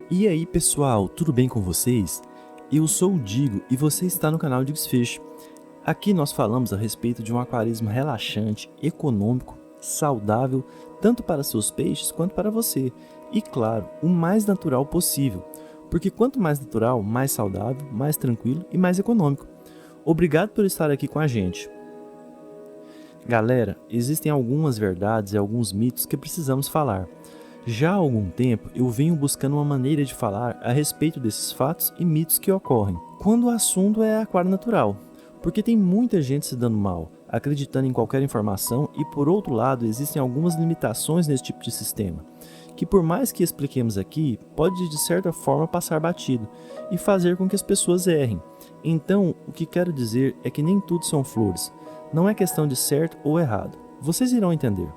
E aí pessoal, tudo bem com vocês? Eu sou o Digo e você está no canal Digo's Fish. Aqui nós falamos a respeito de um aquarismo relaxante, econômico, saudável, tanto para seus peixes quanto para você. E claro, o mais natural possível, porque quanto mais natural, mais saudável, mais tranquilo e mais econômico. Obrigado por estar aqui com a gente. Galera, existem algumas verdades e alguns mitos que precisamos falar. Já há algum tempo eu venho buscando uma maneira de falar a respeito desses fatos e mitos que ocorrem, quando o assunto é aquário natural, porque tem muita gente se dando mal, acreditando em qualquer informação e por outro lado existem algumas limitações nesse tipo de sistema, que por mais que expliquemos aqui, pode de certa forma passar batido e fazer com que as pessoas errem. Então, o que quero dizer é que nem tudo são flores, não é questão de certo ou errado, vocês irão entender.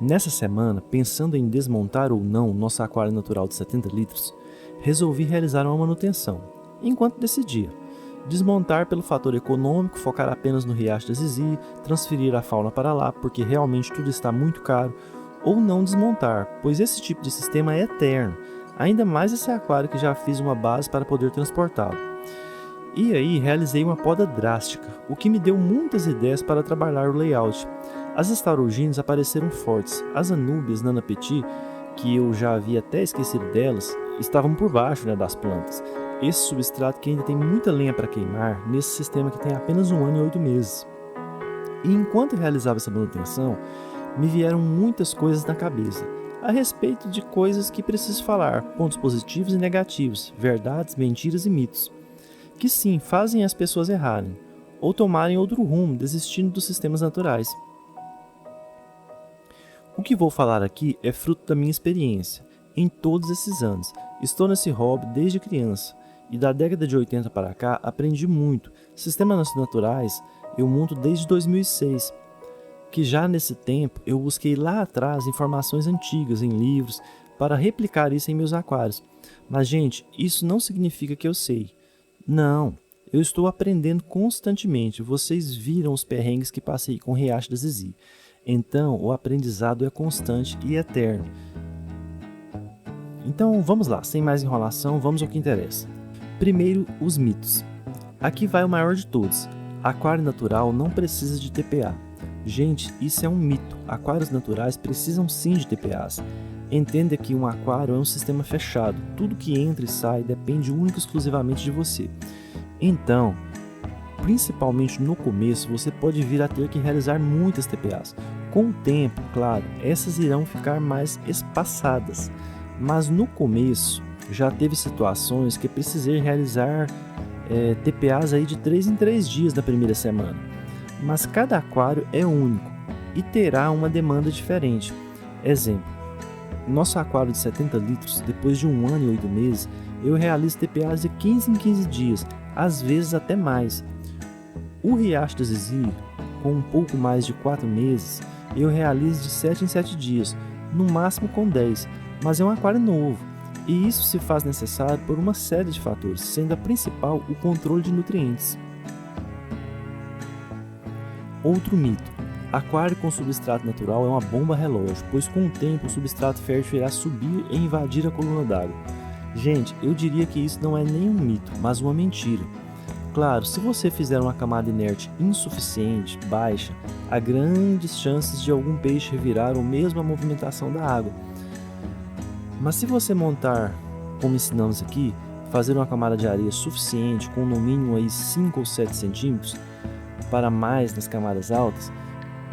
Nessa semana, pensando em desmontar ou não nosso aquário natural de 70 litros, resolvi realizar uma manutenção, enquanto decidia. Desmontar pelo fator econômico, focar apenas no Riacho da Zizi, transferir a fauna para lá porque realmente tudo está muito caro, ou não desmontar, pois esse tipo de sistema é eterno, ainda mais esse aquário que já fiz uma base para poder transportá-lo. E aí realizei uma poda drástica, o que me deu muitas ideias para trabalhar o layout. As Staurogines apareceram fortes, as Anúbias Nana Petit, que eu já havia até esquecido delas, estavam por baixo das plantas. Esse substrato que ainda tem muita lenha para queimar nesse sistema que tem apenas 1 ano e 8 meses. E enquanto eu realizava essa manutenção, me vieram muitas coisas na cabeça, a respeito de coisas que preciso falar, pontos positivos e negativos, verdades, mentiras e mitos, que sim, fazem as pessoas errarem, ou tomarem outro rumo, desistindo dos sistemas naturais. O que vou falar aqui é fruto da minha experiência. Em todos esses anos, estou nesse hobby desde criança e da década de 80 para cá aprendi muito. Sistemas naturais eu monto desde 2006, que já nesse tempo eu busquei lá atrás informações antigas em livros para replicar isso em meus aquários. Mas gente, isso não significa que eu sei. Não, eu estou aprendendo constantemente. Vocês viram os perrengues que passei com o Riacho da Zizi. Então, o aprendizado é constante e eterno. Então, vamos lá, sem mais enrolação, vamos ao que interessa. Primeiro, os mitos. Aqui vai o maior de todos. Aquário natural não precisa de TPA. Gente, isso é um mito. Aquários naturais precisam sim de TPAs. Entenda que um aquário é um sistema fechado. Tudo que entra e sai depende única e exclusivamente de você. Então, principalmente no começo, você pode vir a ter que realizar muitas TPAs. Com o tempo, claro, essas irão ficar mais espaçadas. Mas no começo, já teve situações que precisei realizar TPAs aí de 3 em 3 dias na primeira semana. Mas cada aquário é único e terá uma demanda diferente. Exemplo, nosso aquário de 70 litros, depois de 1 ano e 8 meses, eu realizo TPAs de 15 em 15 dias, às vezes até mais. O Riacho da Zizi, com um pouco mais de 4 meses, eu realizo de 7 em 7 dias, no máximo com 10, mas é um aquário novo, e isso se faz necessário por uma série de fatores, sendo a principal o controle de nutrientes. Outro mito: aquário com substrato natural é uma bomba relógio, pois com o tempo o substrato fértil irá subir e invadir a coluna d'água. Gente, eu diria que isso não é nem um mito, mas uma mentira. Claro, se você fizer uma camada inerte insuficiente, baixa, há grandes chances de algum peixe revirar ou mesmo a movimentação da água. Mas se você montar, como ensinamos aqui, fazer uma camada de areia suficiente, com no mínimo aí 5 ou 7 centímetros, para mais nas camadas altas,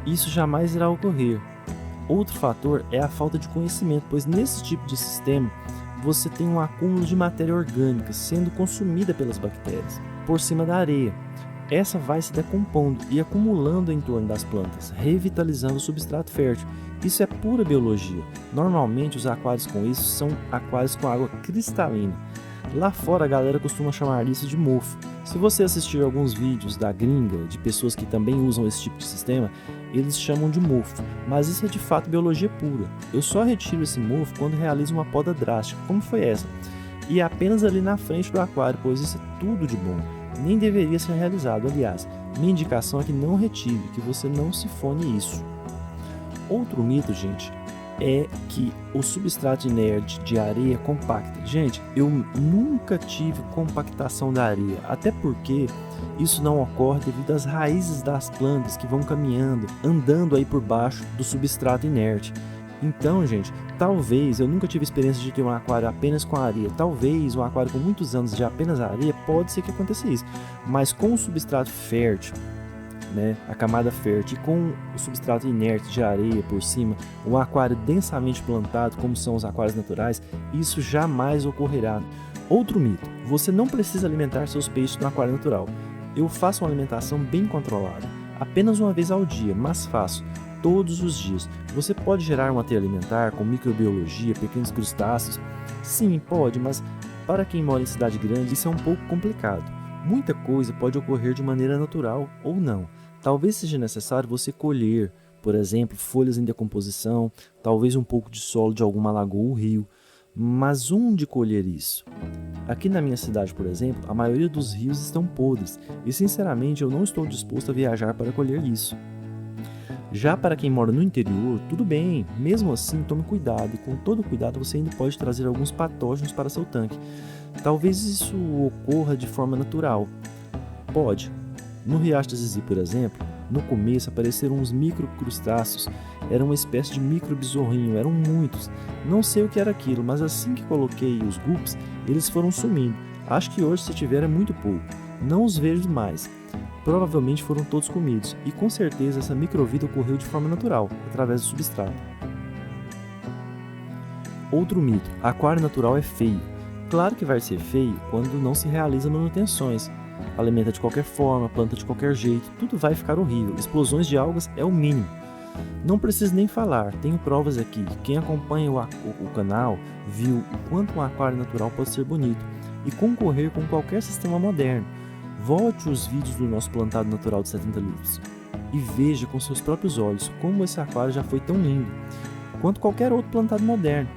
isso jamais irá ocorrer. Outro fator é a falta de conhecimento, pois nesse tipo de sistema, você tem um acúmulo de matéria orgânica sendo consumida pelas bactérias por cima da areia. Essa vai se decompondo e acumulando em torno das plantas, revitalizando o substrato fértil. Isso é pura biologia. Normalmente os aquários com isso são aquários com água cristalina. Lá fora a galera costuma chamar isso de mofo. Se você assistir alguns vídeos da gringa, de pessoas que também usam esse tipo de sistema, eles chamam de mofo, mas isso é de fato biologia pura. Eu só retiro esse mofo quando realizo uma poda drástica, como foi essa. e apenas ali na frente do aquário, pois isso é tudo de bom. Nem deveria ser realizado, aliás. Minha indicação é que não retire, que você não sifone isso. Outro mito, gente, é que o substrato inerte de areia compacta. Gente, eu nunca tive compactação da areia, até porque isso não ocorre devido às raízes das plantas que vão caminhando, andando aí por baixo do substrato inerte. Então, gente, talvez, eu nunca tive experiência de ter um aquário apenas com areia, talvez um aquário com muitos anos de apenas areia, pode ser que aconteça isso, mas com o substrato fértil, né, a camada fértil e com o substrato inerte de areia por cima, um aquário densamente plantado, como são os aquários naturais, isso jamais ocorrerá. Outro mito, você não precisa alimentar seus peixes no aquário natural. Eu faço uma alimentação bem controlada, apenas uma vez ao dia, mas faço todos os dias. Você pode gerar uma teia alimentar com microbiologia, pequenos crustáceos? Sim, pode, mas para quem mora em cidade grande isso é um pouco complicado. Muita coisa pode ocorrer de maneira natural ou não. Talvez seja necessário você colher, por exemplo, folhas em decomposição, talvez um pouco de solo de alguma lagoa ou rio. Mas onde colher isso? Aqui na minha cidade, por exemplo, a maioria dos rios estão podres e, sinceramente, eu não estou disposto a viajar para colher isso. Já para quem mora no interior, tudo bem, mesmo assim tome cuidado e com todo cuidado você ainda pode trazer alguns patógenos para seu tanque. Talvez isso ocorra de forma natural. Pode. No Riacho do Zizi, por exemplo, no começo apareceram uns microcrustáceos, era uma espécie de microbesorrinho, eram muitos. Não sei o que era aquilo, mas assim que coloquei os guppies, eles foram sumindo. Acho que hoje se tiver é muito pouco. Não os vejo mais. Provavelmente foram todos comidos, e com certeza essa microvida ocorreu de forma natural, através do substrato. Outro mito, aquário natural é feio. Claro que vai ser feio quando não se realiza manutenções. Alimenta de qualquer forma, planta de qualquer jeito, tudo vai ficar horrível, explosões de algas é o mínimo. Não preciso nem falar, tenho provas aqui. Quem acompanha o canal viu o quanto um aquário natural pode ser bonito e concorrer com qualquer sistema moderno. Volte os vídeos do nosso plantado natural de 70 litros e veja com seus próprios olhos como esse aquário já foi tão lindo quanto qualquer outro plantado moderno.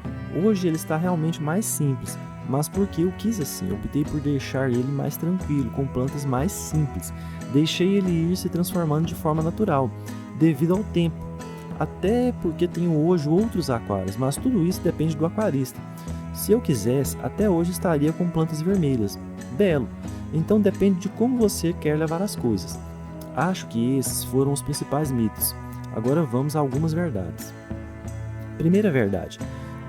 Hoje ele está realmente mais simples, mas porque eu quis assim, eu optei por deixar ele mais tranquilo, com plantas mais simples. Deixei ele ir se transformando de forma natural, devido ao tempo. Até porque tenho hoje outros aquários, mas tudo isso depende do aquarista. Se eu quisesse, até hoje estaria com plantas vermelhas. Belo! Então depende de como você quer levar as coisas. Acho que esses foram os principais mitos. Agora vamos a algumas verdades. Primeira verdade.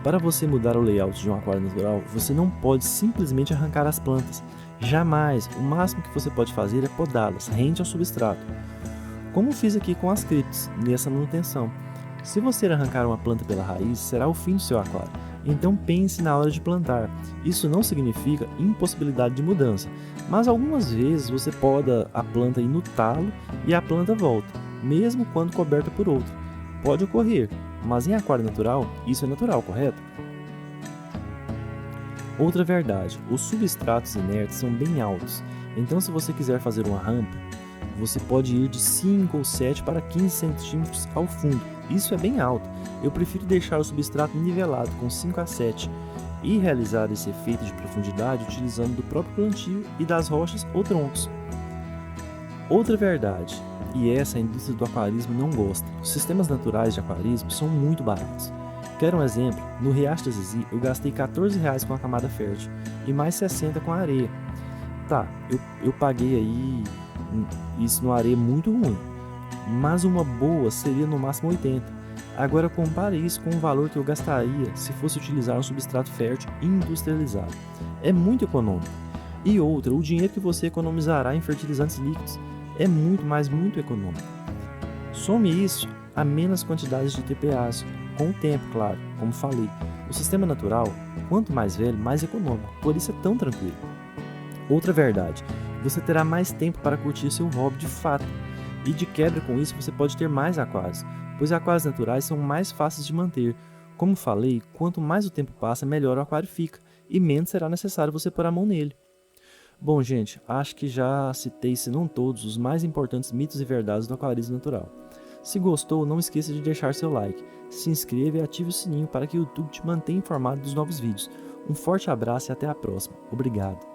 Para você mudar o layout de um aquário natural, você não pode simplesmente arrancar as plantas. Jamais! O máximo que você pode fazer é podá-las, rente ao substrato. Como fiz aqui com as criptes, nessa manutenção. Se você arrancar uma planta pela raiz, será o fim do seu aquário. Então pense na hora de plantar. Isso não significa impossibilidade de mudança, mas algumas vezes você poda a planta aí no talo e a planta volta, mesmo quando coberta por outro. Pode ocorrer, mas em aquário natural, isso é natural, correto? Outra verdade, os substratos inertes são bem altos, então se você quiser fazer uma rampa, você pode ir de 5 ou 7 para 15 centímetros ao fundo. Isso é bem alto. Eu prefiro deixar o substrato nivelado com 5 a 7 e realizar esse efeito de profundidade utilizando do próprio plantio e das rochas ou troncos. Outra verdade, e essa a indústria do aquarismo não gosta, os sistemas naturais de aquarismo são muito baratos. Quero um exemplo? No Riacho do Zizi eu gastei R$14 com a camada fértil e mais 60 com a areia. Tá, eu paguei aí isso numa areia muito ruim, mas uma boa seria no máximo 80. Agora compare isso com o valor que eu gastaria se fosse utilizar um substrato fértil industrializado. É muito econômico. E outra, o dinheiro que você economizará em fertilizantes líquidos é muito econômico. Some isso a menos quantidades de TPAs, com o tempo, claro, como falei. O sistema natural, quanto mais velho, mais econômico, por isso é tão tranquilo. Outra verdade, você terá mais tempo para curtir seu hobby de fato. E de quebra com isso você pode ter mais aquários, pois aquários naturais são mais fáceis de manter. Como falei, quanto mais o tempo passa, melhor o aquário fica, e menos será necessário você pôr a mão nele. Bom, gente, acho que já citei, se não todos, os mais importantes mitos e verdades do aquarismo natural. Se gostou, não esqueça de deixar seu like, se inscreva e ative o sininho para que o YouTube te mantenha informado dos novos vídeos. Um forte abraço e até a próxima. Obrigado.